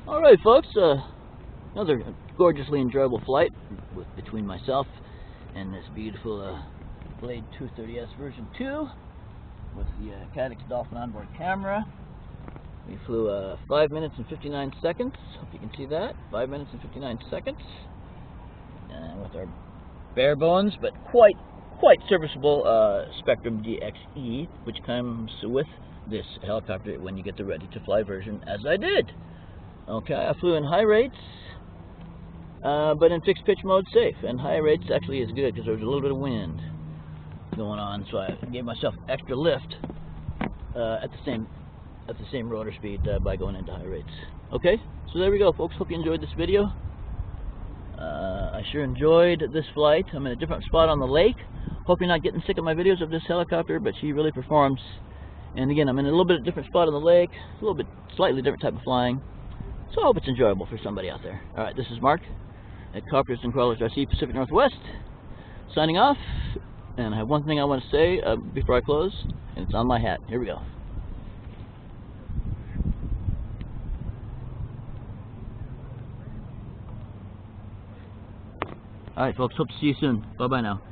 All right, folks. Another gorgeously enjoyable flight between myself and this beautiful Blade 230S version 2 with the Cadix Dolphin onboard camera. We flew 5 minutes and 59 seconds. Hope you can see that. 5 minutes and 59 seconds. With our bare bones, but quite serviceable Spectrum DXE, which comes with this helicopter when you get the ready to fly version, as I did. Okay, I flew in high rates, but in fixed pitch mode safe. And high rates actually is good because there was a little bit of wind going on, so I gave myself extra lift at the same rotor speed by going into high rates. Okay, so there we go, folks. Hope you enjoyed this video. I sure enjoyed this flight. I'm in a different spot on the lake. Hope you're not getting sick of my videos of this helicopter, but she really performs. And again, I'm in a little bit different spot on the lake, a little bit slightly different type of flying. So I hope it's enjoyable for somebody out there. All right, this is Mark at Copters and Crawlers RC Pacific Northwest, signing off. And I have one thing I want to say before I close, and it's on my hat. Here we go. All right, folks. Hope to see you soon. Bye-bye now.